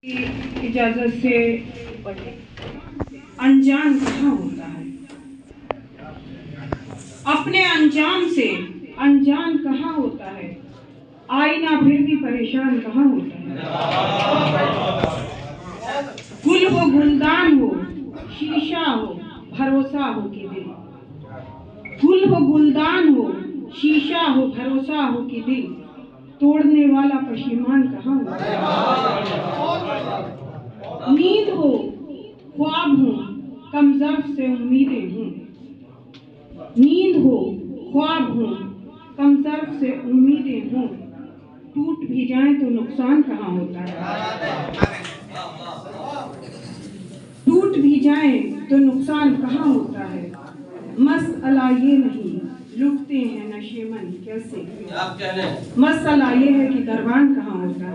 की इजाजत से अनजान कहाँ होता है, अपने अंजाम से अनजान कहाँ होता है, आईना फिर भी परेशान कहाँ होता है। गुल हो गुलदान हो, शीशा हो, भरोसा हो कि दिल, गुल हो गुलदान हो, शीशा हो, भरोसा हो कि दिल, तोड़ने वाला पशीमान कहाँ होता है। नींद हो, ख्वाब हो, कमजोर से उम्मीदें हों, नींद हो, ख्वाब हो, कमजोर से उम्मीदें हों, टूट भी जाए तो नुकसान कहाँ होता है। टूट भी जाए तो नुकसान कहाँ होता है। मसला ये नहीं लुटते हैं नशेमन कैसे, मसला ये है कि दरबान कहाँ होता है।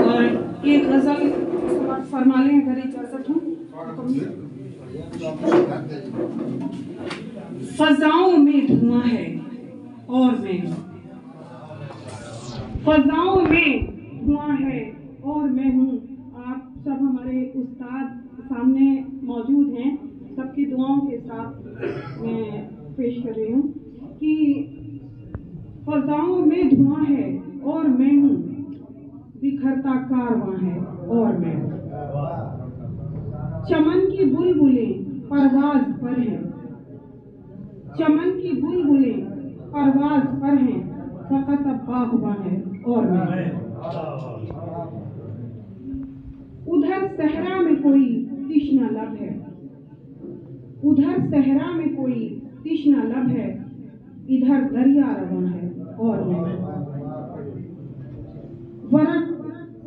और एक गजल फरमा लें अगर इजाजत हो। फजाओं में धुआं है और मैं, फजाओं में धुआं है और मैं हूँ। आप सब हमारे उस्ताद सामने मौजूद हैं, सबकी दुआओं के साथ मैं पेश कर रही हूँ कि फजाओं में धुआं है और मैं हूँ, बिखरता कारवां है और मैं, चमन की बुलबुलें परवाज पर हैं, चमन की बुलबुलें परवाज पर हैं, फकत अब बागबां है और मैं। उधर सहरा में कोई तिश्ना लब है, उधर सहरा में कोई तिश्ना लब है, इधर दरिया रवां है और मैं। वरक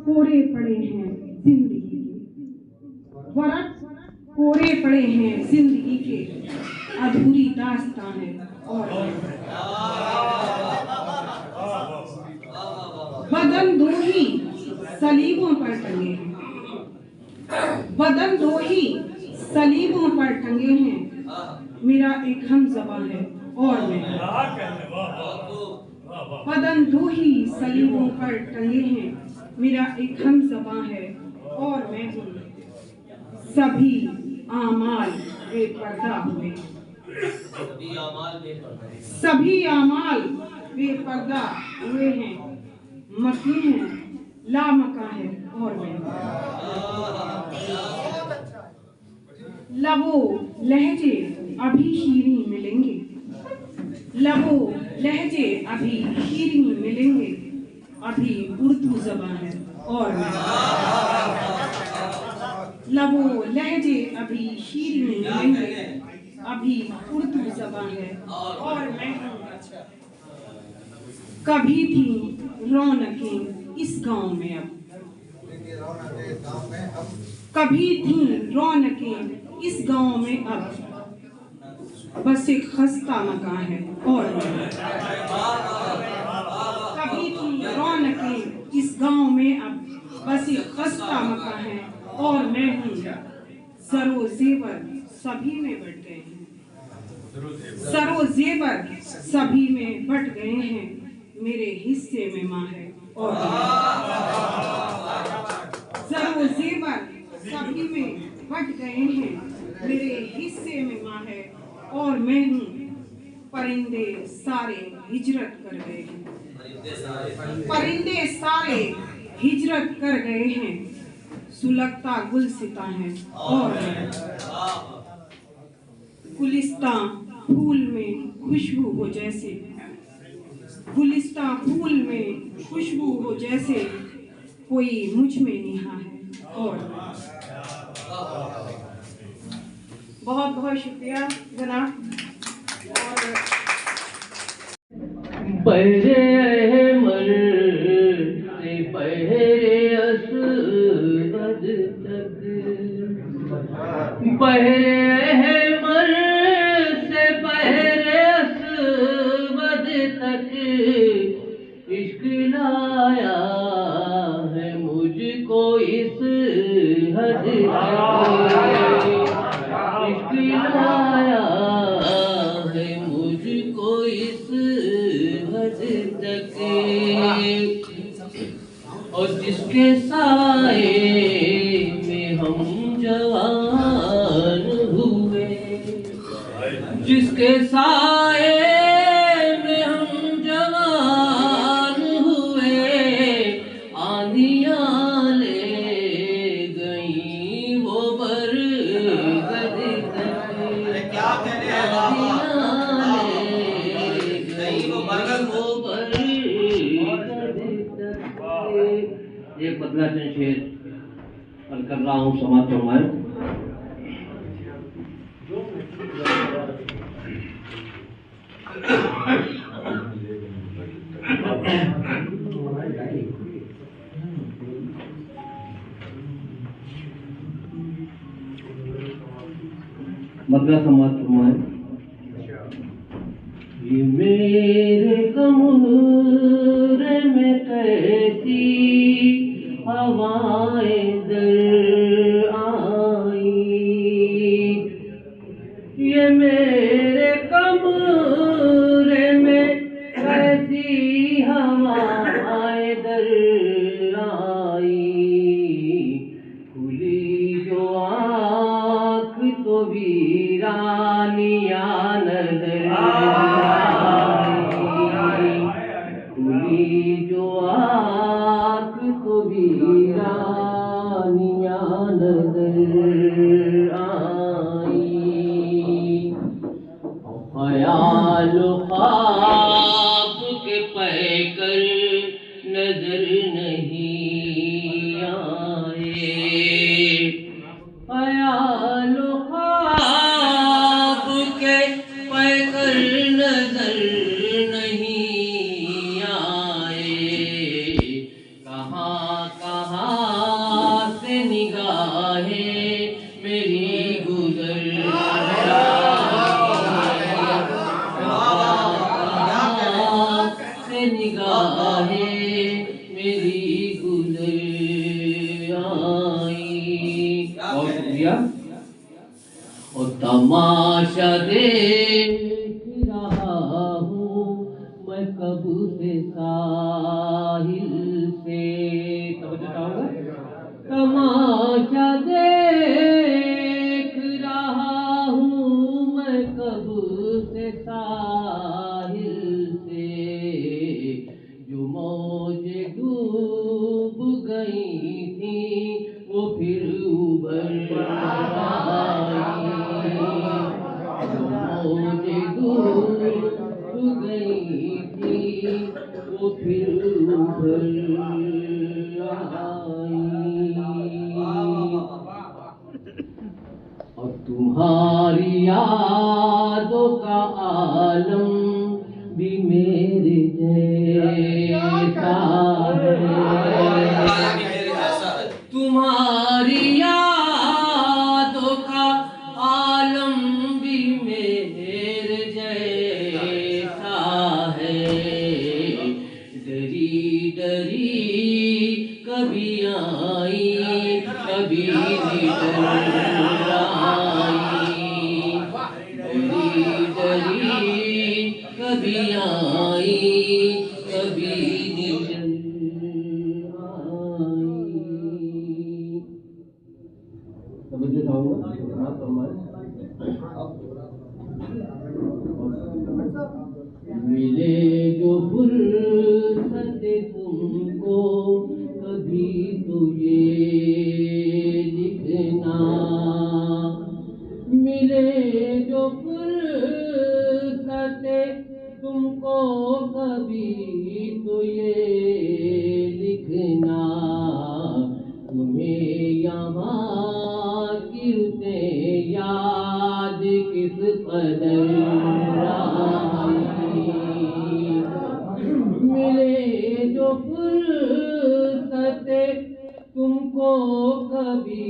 कोरे पड़े हैं जिंदगी के, वरक कोरे पड़े हैं जिंदगी के, अधूरी दास्तां है और बदन दो ही सलीबों पर टंगे हैं, बदन दो ही सलीबों पर टंगे हैं, मेरा एक हम ज़बां है और मैं। बदन दो ही सलीबों पर टंगे हैं, मेरा एक हम ज़बां है और मैं हूँ। सभी आमाल बेपर्दा हुए, सभी आमाल बेपर्दा हुए हैं, मकी हैं लामका है और मैं। लबो लहजे अभी शीरीं मिलेंगे, लबो लहजे अभी शीरीं मिलेंगे, अभी उर्दू ज़बां है और मैं। लबो लहजे अभी शीरीं मिलेंगे, अभी उर्दू ज़बां है और मैं हूँ। कभी थी रौनकें इस गांव में अब, कभी थी रौनकें इस गांव में अब, बस एक खस्ता मकान है और मैं। कभी थी रौनकें इस गांव में अब, बस एक खस्ता मकान है और मैं हूँ। सरो जेवर सभी में बट गए हैं, सरो जेवर सभी में बट गए हैं, मेरे हिस्से में माँ है और सरो जेवर सभी में बट गए हैं, मेरे हिस्से में माँ है और मैं हूँ। परिंदे सारे हिजरत कर गए हैं, परिंदे सारे हिजरत कर गए हैं, सुलगता गुलसिता है और मैं। गुलिस्तां फूल में खुशबू हो जैसे, गुलिस्तां फूल में खुशबू हो जैसे, कोई मुझ में निहा है और बहुत बहुत शुक्रिया जनाब। और पहरे अहमर से पहरे असवद तक, पहरे अहमर से पहरे असवद तक, इश्क लाया है मुझको इस हद तक, इश्क लाया है मुझको इस हद तक। और जिसके साए में हम जवान हुए, जिसके साए में हम जवान हुए, आंधियां ले गई वो बरगद तक, आंधियां ले गई वो बरगद तक। एक बदला चंद शेर अर्ज कर रहा हूँ, समाज फरमाए। बदला समाज फरमाए। ये मेरे कमरे में कैसी हवाएं दर आई, ये मेरे कमरे में कैसी हवाएं दर आई, खुली जो आँख तो वीरानियां नजर आई, खुली जो आँख तो वीरानियां नजर आई, ख्याल ख्वाब के पैकर नजर नहीं आए, ख्याल ख्वाब के पैकर नजर नहीं आए, कहाँ कहाँ से निगाहें मेरी गुजर निगाहें मेरी गुजर आई। और शुक्रिया। और तमाशा देख रहा हूँ मैं कब से साहिल से, तमाशा देख रहा हूँ मैं कब से साहिल से, जो मौजें डूब गई थी वो फिर उभर आई, जो मौजें डूब गई थी वो फिर उभर आई, और तुम्हारी यादों का आलम भी मेरे जैसा है, तुम्हारी यादों का आलम भी मेरे जैसा है, डरी डरी कभी आई कभी निडर आई, डरी डरी कभी आई कभी निडर आई। समझ चाहूँगा मिले जो फुर्सत तुमको कभी तो ये लिखना, मिले जो फुर्सत तुमको कभी तो ये लिखना, तुम्हें यहाँ की याद किस कदर आई, मिले जो फुर्सत तुमको कभी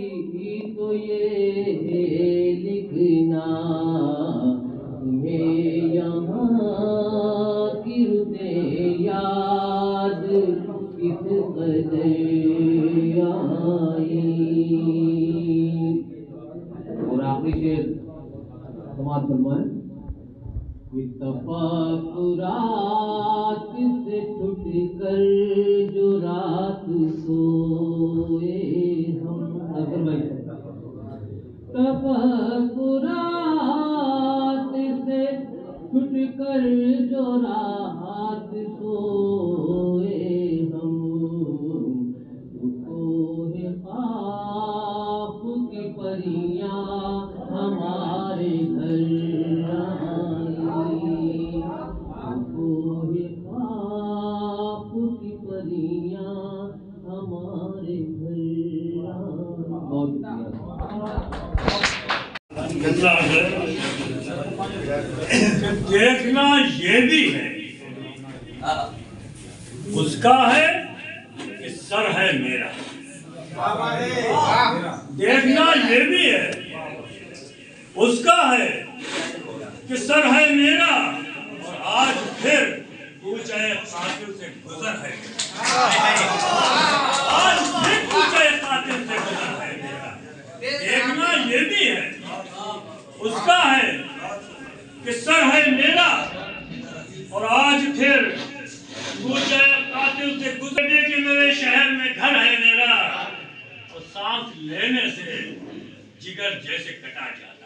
तो ये लिखना, तुम्हें यहाँ की याद किस कदर आई। और आखिरी शेर समाज फरमाए। तफक्कुरात से छूट कर जो रात रात सोए हम। तफक्कुरात से छुटकर जो रात सोए हम, कोहे ख्वाब की परियां हमारे घर आई, कोहे ख्वाब की परियां हमारे घर आई। बहुत देखना ये भी है, उसका है कि सर है मेरा। देखना ये भी है, उसका है कि सर है मेरा, और आज फिर ऊंचे कातिल से गुजर है मेरा। आज फिर ऊंचे कातिल से गुजर है मेरा। देखना ये भी है, उसका है कि सर है मेरा, और आज फिर ऊंचे कातिल से गुजरने के मेरे शहर में घर है मेरा। और सांस लेने से जिगर जैसे कटा जाता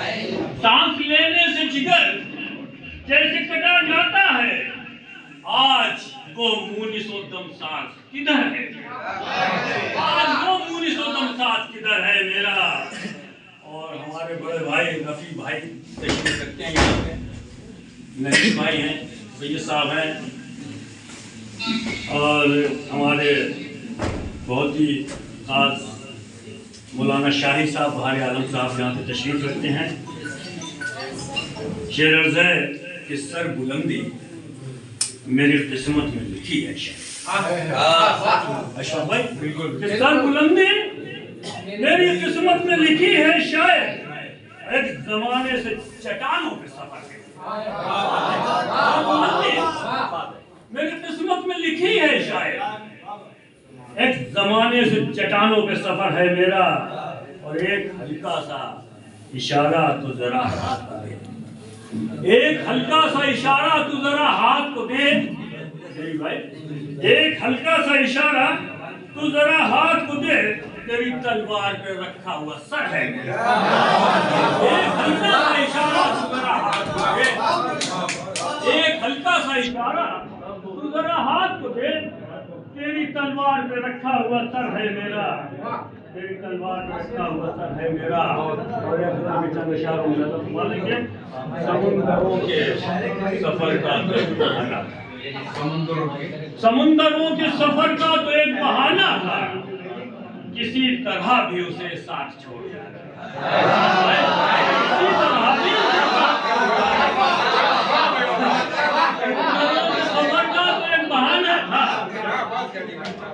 है, सांस लेने से जिगर जैसे कटा जाता है। आज वो मुनीसोदम सांस किधर है? आज वो मुनीसोदम सांस किधर है मेरा? और हमारे बड़े भाई रफी भाई तशरीफ रखते हैं यहाँ पे, नजीब भाई हैं, सैयद साहब हैं, और हमारे बहुत ही खास मौलाना शाही साहब बहार आलम साहब यहाँ पे तशरीफ रखते हैं। शेर अर्ज़ है कि सर बुलंदी मेरी किस्मत में लिखी है। अशरफ भाई, कि सर बुलंदी मेरी किस्मत में लिखी है शायद, एक जमाने से चट्टानों पे सफर है। मेरी किस्मत में लिखी है शायद, एक जमाने से चट्टानों पे सफर है मेरा। और एक हल्का सा इशारा तो जरा हाथ को दे, एक हल्का सा इशारा तो जरा हाथ को दे भाई, एक हल्का सा इशारा तो जरा हाथ को दे, तेरी तलवार पे रखा हुआ सर है मेरा। एक हल्का सा इशारा तो जरा हाथ को दे, एक हल्का सा इशारा तो जरा हाथ को दे, तेरी तलवार पे रखा हुआ सर है मेरा। तेरी तलवार पे रखा हुआ सर है मेरा। और चंद इशारों में समुंदरों के सफर का बहाना, समुंदरों के सफर का तो एक बहाना था, किसी तरह भी उसे साथ छोड़ जाना, किसी तरह भी सफर का तो एक बहाना था,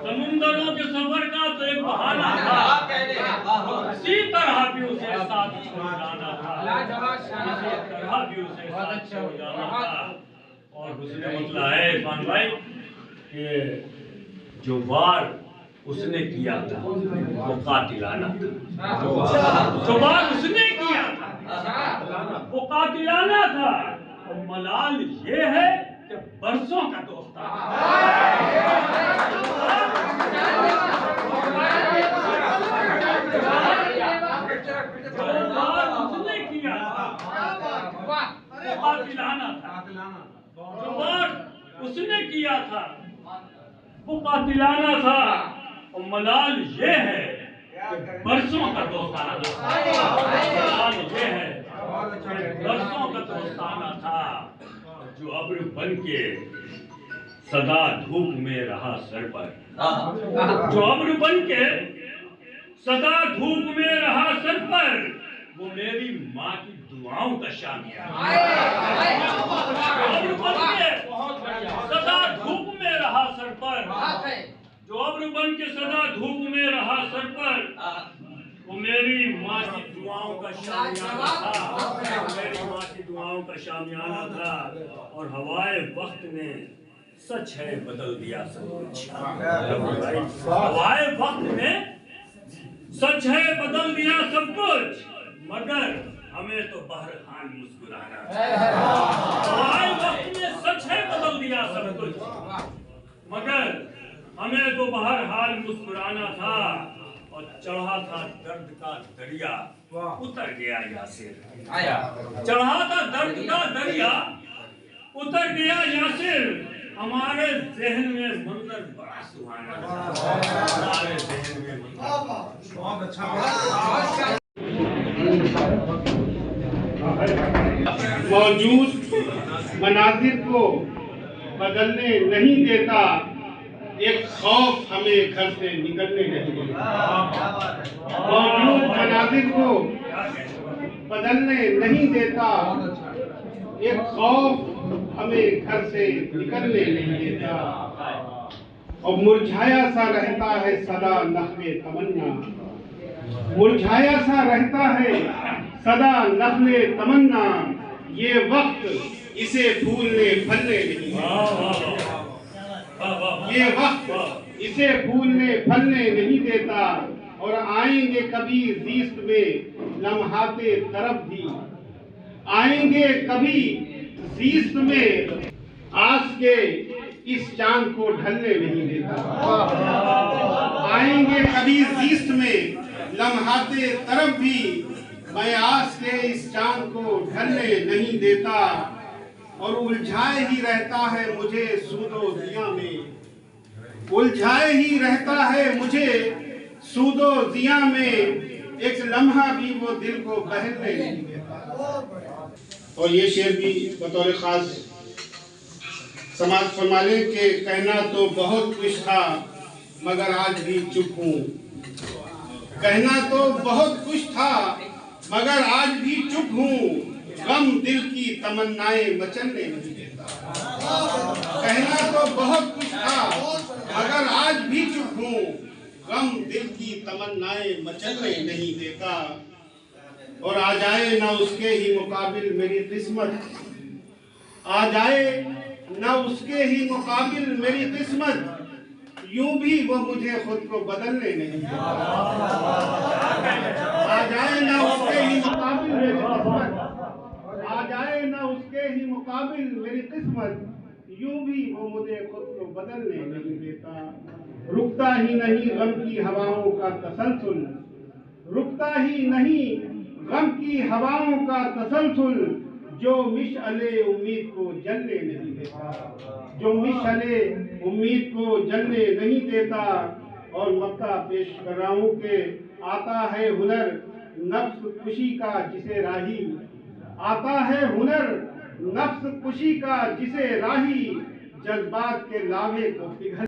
समुंदरों के सफर का तो एक बहाना था, किसी तरह भी उसे साथ छोड़ जाना था, किसी तरह भी उसे साथ छोड़ जाना था। और उसने मतलब है इरफान भाई कि जो वार उसने किया था वो कातिलाना था, जो वार उसने किया था वो कातिलाना था। और मलाल ये है कि बरसों का दोस्त था, जो वार उसने किया था वो कातिलाना था, जो वार उसने किया था वो कातिलाना था। और मलाल ये है कि बरसों का दोस्ताना था, मलाल ये है कि बरसों का दोस्ताना था। जो अब्र बन के सदा धूप में रहा सर पर, जो अब्र बन के सदा धूप में रहा सर पर, वो मेरी माँ की दुआओं का शामियाना। सदा धूप में रहा सर पर, जो अब्र बन के सदा धूप में रहा सर पर, वो मेरी माँ की दुआओं का शामियाना था, मेरी माँ की दुआओं का शामियाना था। और हवाए वक्त ने सच है बदल दिया सब कुछ, हवाए वक्त ने सच है बदल दिया सब कुछ, मगर हमें तो बहरहाल मुस्कुराना था। हवाए वक्त ने सच है बदल दिया सब कुछ, मगर हमें तो बहरहाल मुस्कुराना था और चढ़ा था दर्द का दरिया, उतर गया यासिर आया। चढ़ा था दर्द का दरिया, उतर गया यासिर। हमारे जहन में मंजर बड़ा सुहाना था, हमारे जहन में बहुत अच्छा। मौजूद मनाजिर को बदलने नहीं देता, एक खौफ हमें घर से निकलने नहीं देता। मौजूद मनाजिर को बदलने नहीं देता, एक खौफ हमें घर से निकलने नहीं देता। और मुरझाया सा रहता है सदा नख्ले तमन्ना, मुरझाया सा रहता है सदा नख्ले तमन्ना। ये वक्त इसे फूलने फलने नहीं देता, ये वक्त इसे फूलने फलने नहीं देता। और आएंगे कभी ज़ीस्त में लम्हाते तरफ भी, आएंगे कभी ज़ीस्त में आस के इस चांद को ढलने नहीं देता। आएंगे कभी ज़ीस्त में लम्हाते तरफ भी, मैं आस के इस चांद को ढलने नहीं देता। और उलझाए ही रहता है मुझे सूदो जिया में, उलझाए ही रहता है मुझे सूदो जिया में, एक लम्हा भी वो दिल को बहलने नहीं देता। और ये शेर भी बतौर खास समाज फरमाने के कहना तो बहुत कुछ था मगर आज भी चुप हूँ, कहना तो बहुत कुछ था मगर आज भी चुप हूँ, गम दिल की तमन्नाएं मचलने नहीं देता। कहना तो बहुत कुछ था मगर आज भी चुप हूँ, गम दिल की तमन्नाएं मचलने नहीं देता। और आ जाए ना उसके ही मुकाबिल मेरी किस्मत, आ जाए ना उसके ही मुकाबिल मेरी किस्मत, यूं भी वो मुझे खुद को बदलने नहीं देता। आ जाए ना उसके ही मुकाबिल मेरी किस्मत, आ जाए ना उसके ही मुकाबिल मेरी किस्मत, यूं भी वो मुझे खुद को बदलने नहीं देता। रुकता ही नहीं गम की हवाओं का तसलसल, रुकता ही नहीं गम की हवाओं का तसलसल, जो मिशअले उम्मीद को जलने नहीं देता, जो मिशअले उम्मीद को जलने नहीं देता। और मक्ता पेश कर रहा हूं कि आता है हुनर नफ्स खुशी का जिसे राही, आता है हुनर नफ्स खुशी का जिसे राही, जज्बात के लावे को पिघल